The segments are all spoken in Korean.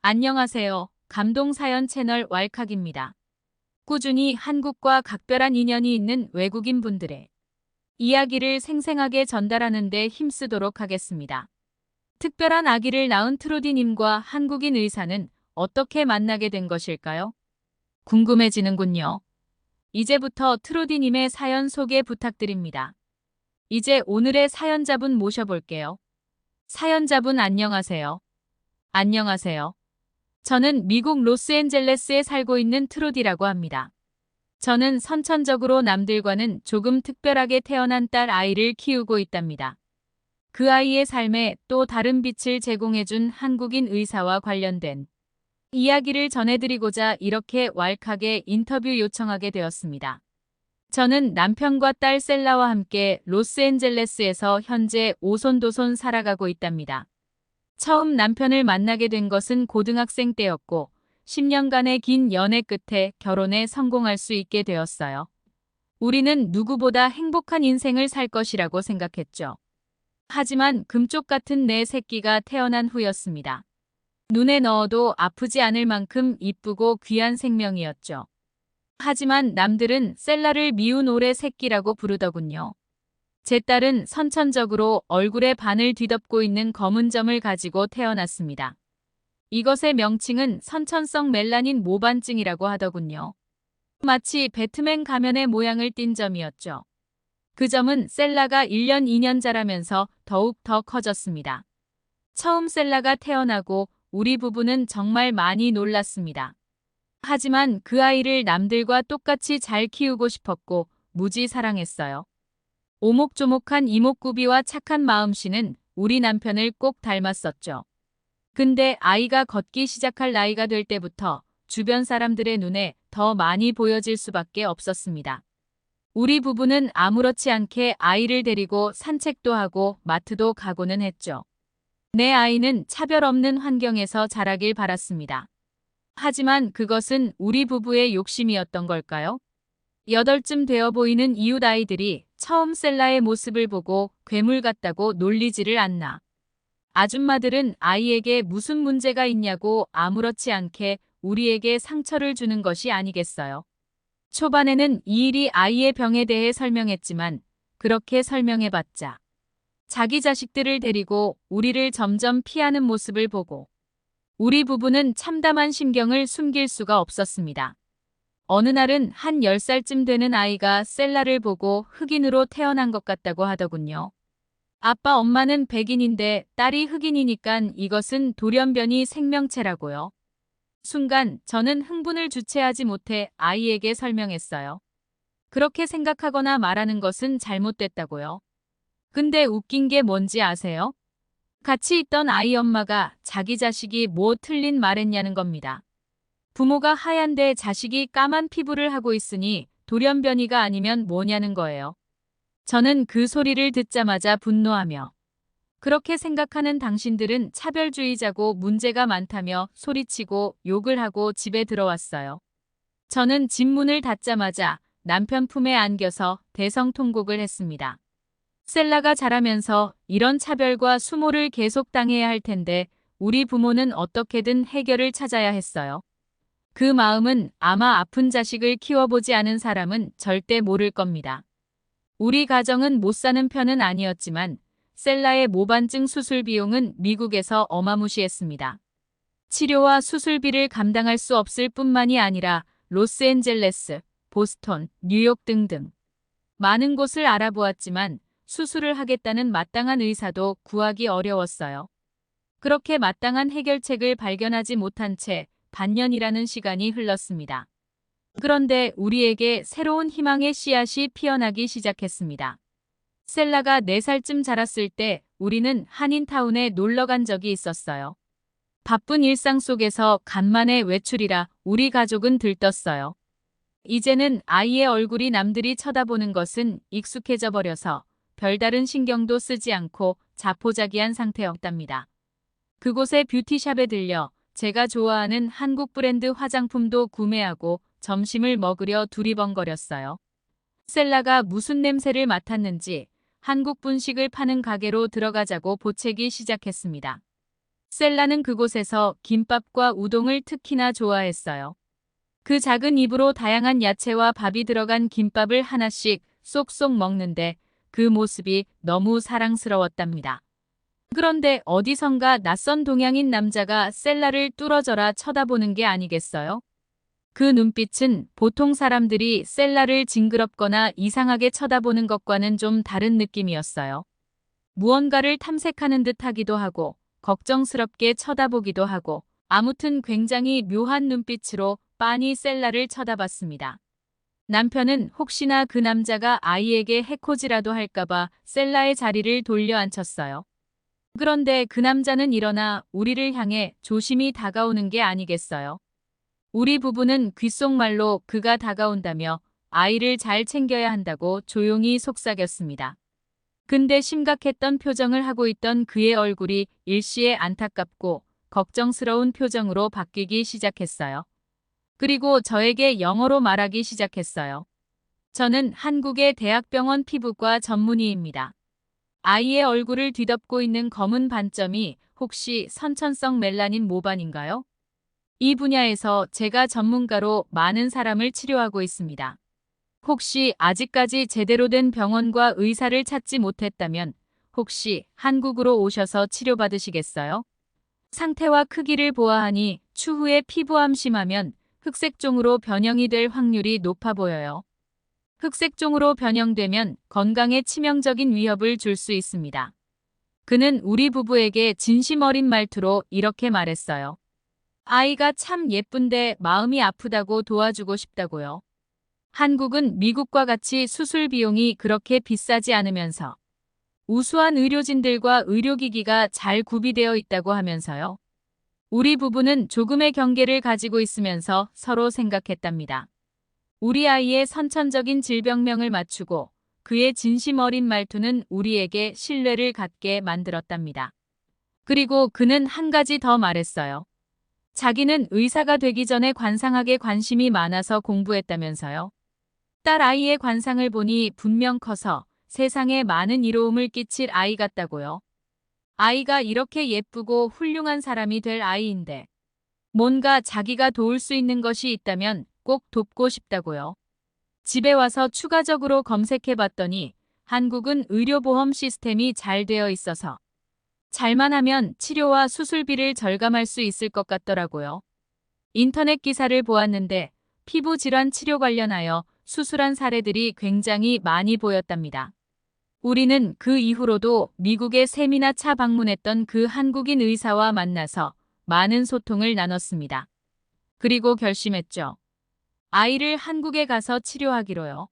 안녕하세요. 감동사연 채널 왈칵입니다. 꾸준히 한국과 각별한 인연이 있는 외국인 분들의 이야기를 생생하게 전달하는 데 힘쓰도록 하겠습니다. 특별한 아기를 낳은 트로디님과 한국인 의사는 어떻게 만나게 된 것일까요? 궁금해지는군요. 이제부터 트로디님의 사연 소개 부탁드립니다. 이제 오늘의 사연자분 모셔볼게요. 사연자분 안녕하세요. 안녕하세요. 저는 미국 로스앤젤레스에 살고 있는 트로디라고 합니다. 저는 선천적으로 남들과는 조금 특별하게 태어난 딸 아이를 키우고 있답니다. 그 아이의 삶에 또 다른 빛을 제공해준 한국인 의사와 관련된 이야기를 전해드리고자 이렇게 왈칵에 인터뷰 요청하게 되었습니다. 저는 남편과 딸 셀라와 함께 로스앤젤레스에서 현재 오손도손 살아가고 있답니다. 처음 남편을 만나게 된 것은 고등학생 때였고 10년간의 긴 연애 끝에 결혼에 성공할 수 있게 되었어요. 우리는 누구보다 행복한 인생을 살 것이라고 생각했죠. 하지만 금쪽 같은 내 새끼가 태어난 후였습니다. 눈에 넣어도 아프지 않을 만큼 이쁘고 귀한 생명이었죠. 하지만 남들은 셀라를 미운 오래 새끼라고 부르더군요. 제 딸은 선천적으로 얼굴에 반을 뒤덮고 있는 검은 점을 가지고 태어났습니다. 이것의 명칭은 선천성 멜라닌 모반증이라고 하더군요. 마치 배트맨 가면의 모양을 띤 점이었죠. 그 점은 셀라가 1년 2년 자라면서 더욱 더 커졌습니다. 처음 셀라가 태어나고 우리 부부는 정말 많이 놀랐습니다. 하지만 그 아이를 남들과 똑같이 잘 키우고 싶었고 무지 사랑했어요. 오목조목한 이목구비와 착한 마음씨는 우리 남편을 꼭 닮았었죠. 근데 아이가 걷기 시작할 나이가 될 때부터 주변 사람들의 눈에 더 많이 보여질 수밖에 없었습니다. 우리 부부는 아무렇지 않게 아이를 데리고 산책도 하고 마트도 가고는 했죠. 내 아이는 차별 없는 환경에서 자라길 바랐습니다. 하지만 그것은 우리 부부의 욕심이었던 걸까요? 8쯤 되어 보이는 이웃 아이들이 처음 셀라의 모습을 보고 괴물 같다고 놀리지를 않나. 아줌마들은 아이에게 무슨 문제가 있냐고 아무렇지 않게 우리에게 상처를 주는 것이 아니겠어요. 초반에는 이 일이 아이의 병에 대해 설명했지만 그렇게 설명해봤자 자기 자식들을 데리고 우리를 점점 피하는 모습을 보고 우리 부부는 참담한 심경을 숨길 수가 없었습니다. 어느 날은 한 10살쯤 되는 아이가 셀라를 보고 흑인으로 태어난 것 같다고 하더군요. 아빠 엄마는 백인인데 딸이 흑인이니깐 이것은 돌연변이 생명체라고요. 순간 저는 흥분을 주체하지 못해 아이에게 설명했어요. 그렇게 생각하거나 말하는 것은 잘못됐다고요. 근데 웃긴 게 뭔지 아세요? 같이 있던 아이 엄마가 자기 자식이 뭐 틀린 말했냐는 겁니다. 부모가 하얀데 자식이 까만 피부를 하고 있으니 돌연변이가 아니면 뭐냐는 거예요. 저는 그 소리를 듣자마자 분노하며 그렇게 생각하는 당신들은 차별주의자고 문제가 많다며 소리치고 욕을 하고 집에 들어왔어요. 저는 집 문을 닫자마자 남편 품에 안겨서 대성통곡을 했습니다. 셀라가 자라면서 이런 차별과 수모를 계속 당해야 할 텐데 우리 부모는 어떻게든 해결을 찾아야 했어요. 그 마음은 아마 아픈 자식을 키워보지 않은 사람은 절대 모를 겁니다. 우리 가정은 못 사는 편은 아니었지만 셀라의 모반증 수술 비용은 미국에서 어마무시했습니다. 치료와 수술비를 감당할 수 없을 뿐만이 아니라 로스앤젤레스, 보스턴, 뉴욕 등등 많은 곳을 알아보았지만 수술을 하겠다는 마땅한 의사도 구하기 어려웠어요. 그렇게 마땅한 해결책을 발견하지 못한 채 반년이라는 시간이 흘렀습니다. 그런데 우리에게 새로운 희망의 씨앗이 피어나기 시작했습니다. 셀라가 4살쯤 자랐을 때 우리는 한인타운에 놀러 간 적이 있었어요. 바쁜 일상 속에서 간만에 외출이라 우리 가족은 들떴어요. 이제는 아이의 얼굴이 남들이 쳐다보는 것은 익숙해져 버려서 별다른 신경도 쓰지 않고 자포자기한 상태였답니다. 그곳의 뷰티샵에 들려 제가 좋아하는 한국 브랜드 화장품도 구매하고 점심을 먹으려 두리번거렸어요. 셀라가 무슨 냄새를 맡았는지 한국 분식을 파는 가게로 들어가자고 보채기 시작했습니다. 셀라는 그곳에서 김밥과 우동을 특히나 좋아했어요. 그 작은 입으로 다양한 야채와 밥이 들어간 김밥을 하나씩 쏙쏙 먹는데 그 모습이 너무 사랑스러웠답니다. 그런데 어디선가 낯선 동양인 남자가 셀라를 뚫어져라 쳐다보는 게 아니겠어요? 그 눈빛은 보통 사람들이 셀라를 징그럽거나 이상하게 쳐다보는 것과는 좀 다른 느낌이었어요. 무언가를 탐색하는 듯 하기도 하고 걱정스럽게 쳐다보기도 하고 아무튼 굉장히 묘한 눈빛으로 빤히 셀라를 쳐다봤습니다. 남편은 혹시나 그 남자가 아이에게 해코지라도 할까봐 셀라의 자리를 돌려 앉혔어요. 그런데 그 남자는 일어나 우리를 향해 조심히 다가오는 게 아니겠어요. 우리 부부는 귓속말로 그가 다가온다며 아이를 잘 챙겨야 한다고 조용히 속삭였습니다. 근데 심각했던 표정을 하고 있던 그의 얼굴이 일시에 안타깝고 걱정스러운 표정으로 바뀌기 시작했어요. 그리고 저에게 영어로 말하기 시작했어요. 저는 한국의 대학병원 피부과 전문의입니다. 아이의 얼굴을 뒤덮고 있는 검은 반점이 혹시 선천성 멜라닌 모반인가요? 이 분야에서 제가 전문가로 많은 사람을 치료하고 있습니다. 혹시 아직까지 제대로 된 병원과 의사를 찾지 못했다면 혹시 한국으로 오셔서 치료받으시겠어요? 상태와 크기를 보아하니 추후에 피부암 심하면 흑색종으로 변형이 될 확률이 높아 보여요. 흑색종으로 변형되면 건강에 치명적인 위협을 줄 수 있습니다. 그는 우리 부부에게 진심 어린 말투로 이렇게 말했어요. 아이가 참 예쁜데 마음이 아프다고 도와주고 싶다고요. 한국은 미국과 같이 수술 비용이 그렇게 비싸지 않으면서 우수한 의료진들과 의료기기가 잘 구비되어 있다고 하면서요. 우리 부부는 조금의 경계를 가지고 있으면서 서로 생각했답니다. 우리 아이의 선천적인 질병명을 맞추고 그의 진심 어린 말투는 우리에게 신뢰를 갖게 만들었답니다. 그리고 그는 한 가지 더 말했어요. 자기는 의사가 되기 전에 관상학에 관심이 많아서 공부했다면서요. 딸 아이의 관상을 보니 분명 커서 세상에 많은 이로움을 끼칠 아이 같다고요. 아이가 이렇게 예쁘고 훌륭한 사람이 될 아이인데 뭔가 자기가 도울 수 있는 것이 있다면 꼭 돕고 싶다고요. 집에 와서 추가적으로 검색해 봤더니 한국은 의료보험 시스템이 잘 되어 있어서 잘만 하면 치료와 수술비를 절감할 수 있을 것 같더라고요. 인터넷 기사를 보았는데 피부 질환 치료 관련하여 수술한 사례들이 굉장히 많이 보였답니다. 우리는 그 이후로도 미국에 세미나 차 방문했던 그 한국인 의사와 만나서 많은 소통을 나눴습니다. 그리고 결심했죠. 아이를 한국에 가서 치료하기로요.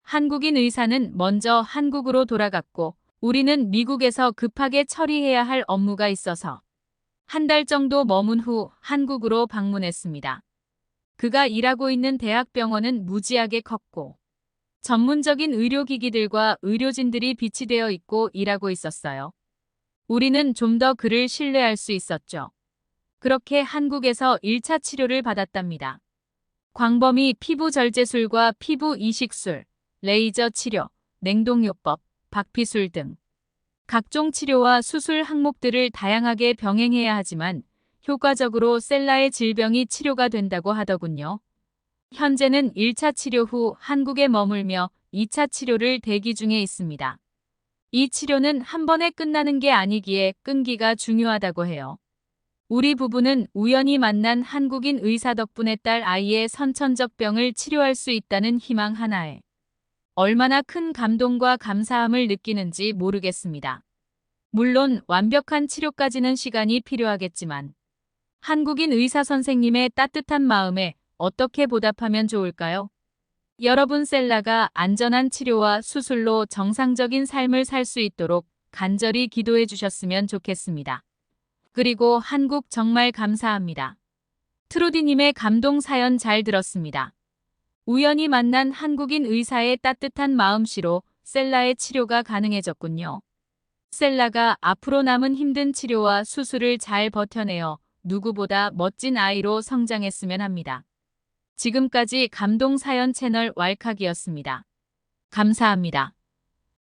한국인 의사는 먼저 한국으로 돌아갔고 우리는 미국에서 급하게 처리해야 할 업무가 있어서 한 달 정도 머문 후 한국으로 방문했습니다. 그가 일하고 있는 대학병원은 무지하게 컸고 전문적인 의료기기들과 의료진들이 비치되어 있고 일하고 있었어요. 우리는 좀 더 그를 신뢰할 수 있었죠. 그렇게 한국에서 1차 치료를 받았답니다. 광범위 피부 절제술과 피부 이식술, 레이저 치료, 냉동요법, 박피술 등 각종 치료와 수술 항목들을 다양하게 병행해야 하지만 효과적으로 셀라의 질병이 치료가 된다고 하더군요. 현재는 1차 치료 후 한국에 머물며 2차 치료를 대기 중에 있습니다. 이 치료는 한 번에 끝나는 게 아니기에 끈기가 중요하다고 해요. 우리 부부는 우연히 만난 한국인 의사 덕분에 딸 아이의 선천적 병을 치료할 수 있다는 희망 하나에 얼마나 큰 감동과 감사함을 느끼는지 모르겠습니다. 물론 완벽한 치료까지는 시간이 필요하겠지만 한국인 의사 선생님의 따뜻한 마음에 어떻게 보답하면 좋을까요? 여러분 셀라가 안전한 치료와 수술로 정상적인 삶을 살 수 있도록 간절히 기도해 주셨으면 좋겠습니다. 그리고 한국 정말 감사합니다. 트루디님의 감동 사연 잘 들었습니다. 우연히 만난 한국인 의사의 따뜻한 마음씨로 셀라의 치료가 가능해졌군요. 셀라가 앞으로 남은 힘든 치료와 수술을 잘 버텨내어 누구보다 멋진 아이로 성장했으면 합니다. 지금까지 감동 사연 채널 왈칵이었습니다. 감사합니다.